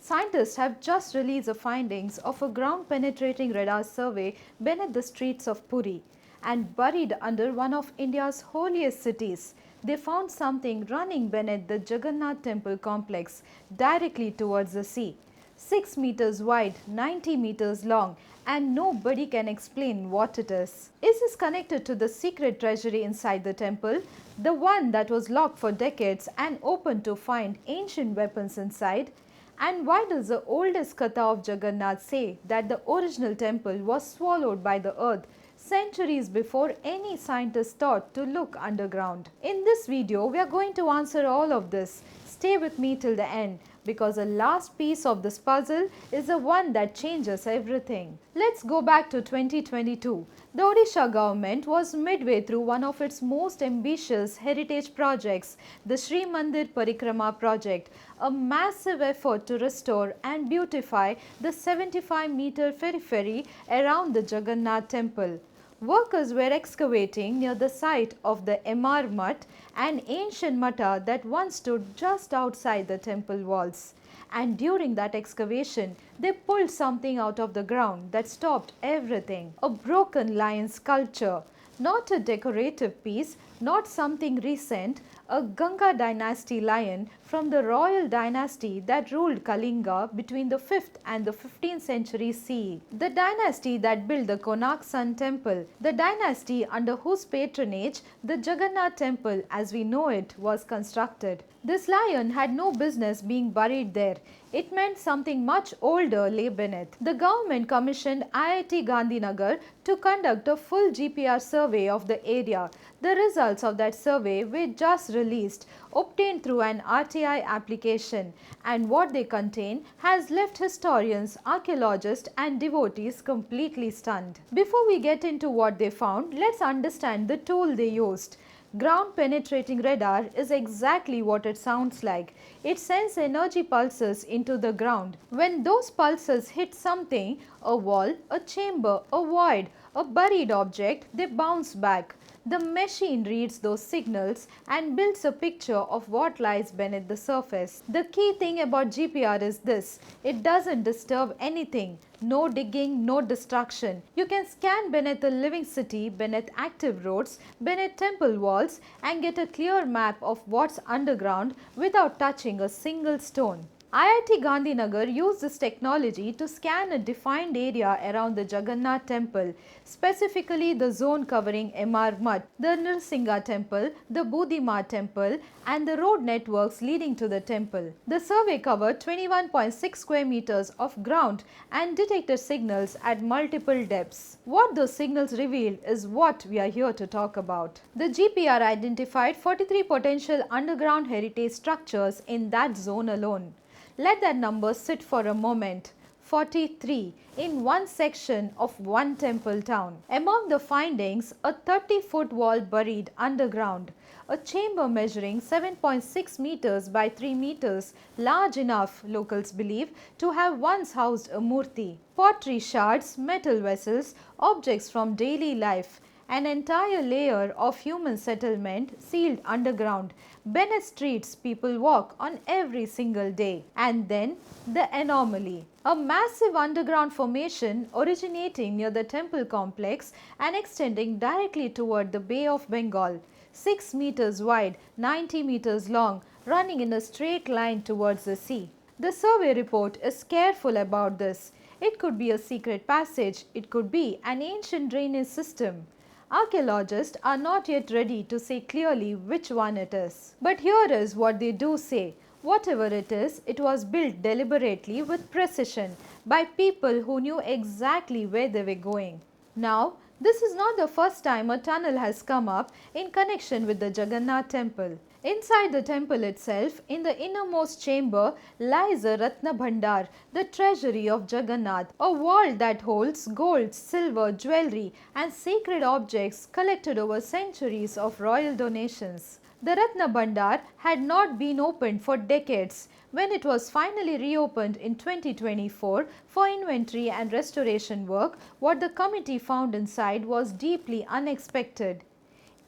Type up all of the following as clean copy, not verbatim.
Scientists have just released the findings of a ground-penetrating radar survey beneath the streets of Puri. And buried under one of India's holiest cities, they found something running beneath the Jagannath Temple complex directly towards the sea. 6 meters wide, 90 meters long, and nobody can explain what it is. Is this connected to the secret treasury inside the temple? The one that was locked for decades and open to find ancient weapons inside? And why does the oldest Katha of Jagannath say that the original temple was swallowed by the earth centuries before any scientist thought to look underground? In this video, we are going to answer all of this. Stay with me till the end because the last piece of this puzzle is the one that changes everything. Let's go back to 2022. The Odisha government was midway through one of its most ambitious heritage projects, the Sri Mandir Parikrama project, a massive effort to restore and beautify the 75-meter periphery around the Jagannath Temple. Workers were excavating near the site of the MR Mutt, an ancient matta that once stood just outside the temple walls. And during that excavation, they pulled something out of the ground that stopped everything. A broken lion sculpture, not a decorative piece, not something recent, a Ganga dynasty lion from the royal dynasty that ruled Kalinga between the 5th and the 15th century CE. The dynasty that built the Konark Sun Temple, the dynasty under whose patronage the Jagannath Temple as we know it was constructed. This lion had no business being buried there. It meant something much older lay beneath. The government commissioned IIT Gandhinagar to conduct a full GPR survey of the area. The results of that survey were just released, obtained through an RTI application, and what they contain has left historians, archaeologists and devotees completely stunned. Before we get into what they found, let's understand the tool they used. Ground penetrating radar is exactly what it sounds like. It sends energy pulses into the ground. When those pulses hit something, a wall, a chamber, a void, a buried object, they bounce back. The machine reads those signals and builds a picture of what lies beneath the surface. The key thing about GPR is this: it doesn't disturb anything. No digging, no destruction. You can scan beneath a living city, beneath active roads, beneath temple walls and get a clear map of what's underground without touching a single stone. IIT Gandhinagar used this technology to scan a defined area around the Jagannath Temple, specifically the zone covering MR Mutt, the Nrsimha Temple, the Budhima Temple and the road networks leading to the temple. The survey covered 21.6 square meters of ground and detected signals at multiple depths. What those signals revealed is what we are here to talk about. The GPR identified 43 potential underground heritage structures in that zone alone. Let that number sit for a moment. 43 in one section of one temple town. Among the findings, a 30-foot wall buried underground, a chamber measuring 7.6 meters by 3 meters, large enough, locals believe, to have once housed a murti, pottery shards, metal vessels, objects from daily life, an entire layer of human settlement sealed underground. Beneath streets people walk on every single day. And then the anomaly. A massive underground formation originating near the temple complex and extending directly toward the Bay of Bengal. 6 meters wide, 90 meters long, running in a straight line towards the sea. The survey report is careful about this. It could be a secret passage. It could be an ancient drainage system. Archaeologists are not yet ready to say clearly which one it is. But here is what they do say. Whatever it is, it was built deliberately with precision by people who knew exactly where they were going. Now, this is not the first time a tunnel has come up in connection with the Jagannath Temple. Inside the temple itself, in the innermost chamber, lies a Ratna Bhandar, the treasury of Jagannath, a vault that holds gold, silver, jewelry and sacred objects collected over centuries of royal donations. The Ratna Bhandar had not been opened for decades. When it was finally reopened in 2024 for inventory and restoration work, what the committee found inside was deeply unexpected.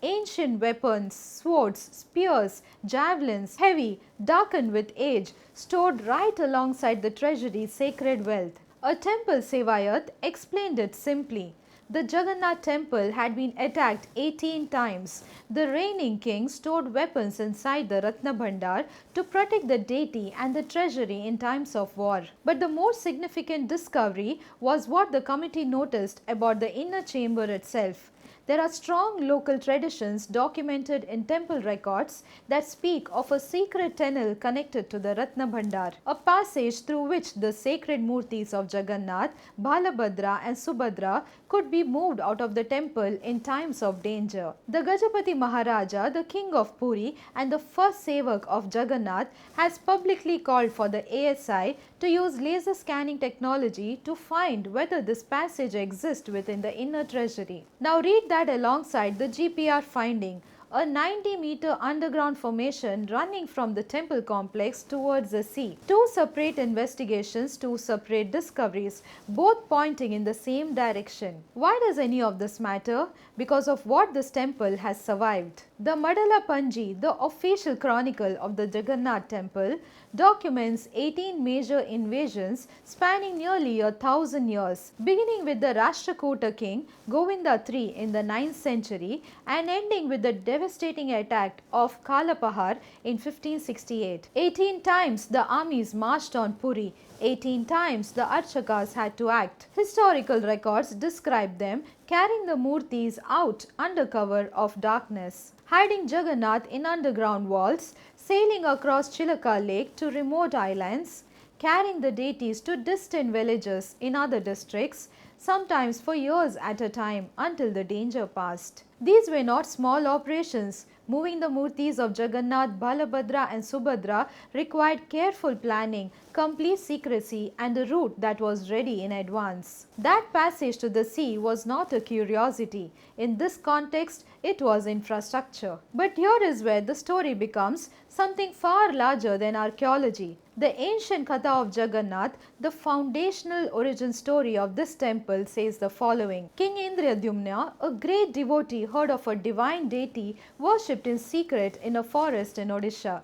Ancient weapons, swords, spears, javelins, heavy, darkened with age, stored right alongside the treasury's sacred wealth. A temple Sevayat explained it simply. The Jagannath Temple had been attacked 18 times. The reigning king stored weapons inside the Ratna Bhandar to protect the deity and the treasury in times of war. But the more significant discovery was what the committee noticed about the inner chamber itself. There are strong local traditions documented in temple records that speak of a secret tunnel connected to the Ratna Bhandar, a passage through which the sacred murtis of Jagannath, Balabhadra and Subhadra could be moved out of the temple in times of danger. The Gajapati Maharaja, the king of Puri and the first sevak of Jagannath, has publicly called for the ASI to use laser scanning technology to find whether this passage exists within the inner treasury. Now read that alongside the GPR finding, a 90-meter underground formation running from the temple complex towards the sea. Two separate investigations, two separate discoveries, both pointing in the same direction. Why does any of this matter? Because of what this temple has survived. The Madala Panji, the official chronicle of the Jagannath Temple, documents 18 major invasions spanning nearly 1,000 years, beginning with the Rashtrakuta king Govinda III in the 9th century and ending with the devastating attack of Kalapahar in 1568. 18 times the armies marched on Puri. 18 times the Archakas had to act. Historical records describe them carrying the murtis out under cover of darkness, hiding Jagannath in underground vaults, sailing across Chilaka Lake to remote islands, carrying the deities to distant villages in other districts, sometimes for years at a time until the danger passed. These were not small operations. Moving the murtis of Jagannath, Balabhadra and Subhadra required careful planning, complete secrecy and a route that was ready in advance. That passage to the sea was not a curiosity. In this context, it was infrastructure. But here is where the story becomes something far larger than archaeology. The ancient Katha of Jagannath, the foundational origin story of this temple, says the following. King Indradyumna, a great devotee, heard of a divine deity worshipped in secret in a forest in Odisha.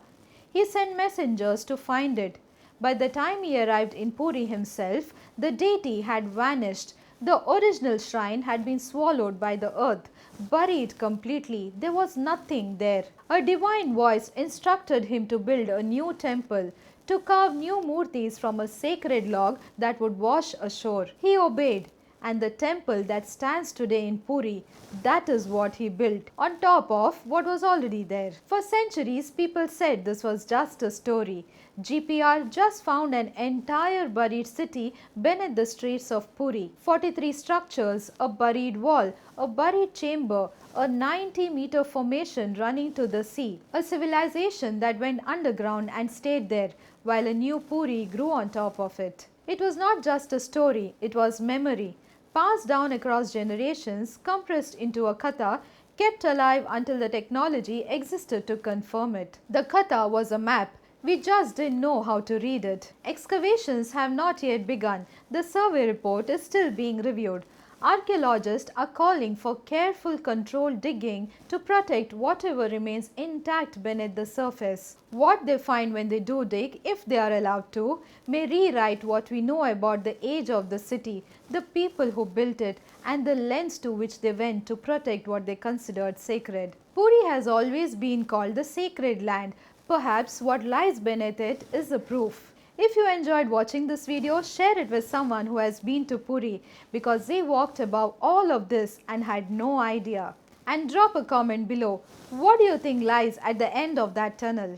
He sent messengers to find it. By the time he arrived in Puri himself, the deity had vanished. The original shrine had been swallowed by the earth, buried completely. There was nothing there. A divine voice instructed him to build a new temple, to carve new murtis from a sacred log that would wash ashore. He obeyed, and the temple that stands today in Puri, that is what he built, on top of what was already there. For centuries, people said this was just a story. GPR just found an entire buried city beneath the streets of Puri. 43 structures, a buried wall, a buried chamber, a 90-meter formation running to the sea. A civilization that went underground and stayed there, while a new Puri grew on top of it. It was not just a story, it was memory, passed down across generations, compressed into a katha, kept alive until the technology existed to confirm it. The katha was a map. We just didn't know how to read it. Excavations have not yet begun. The survey report is still being reviewed. Archaeologists are calling for careful controlled digging to protect whatever remains intact beneath the surface. What they find when they do dig, if they are allowed to, may rewrite what we know about the age of the city, the people who built it, and the lengths to which they went to protect what they considered sacred. Puri has always been called the sacred land. Perhaps what lies beneath it is the proof. If you enjoyed watching this video, share it with someone who has been to Puri because they walked above all of this and had no idea. And drop a comment below. What do you think lies at the end of that tunnel?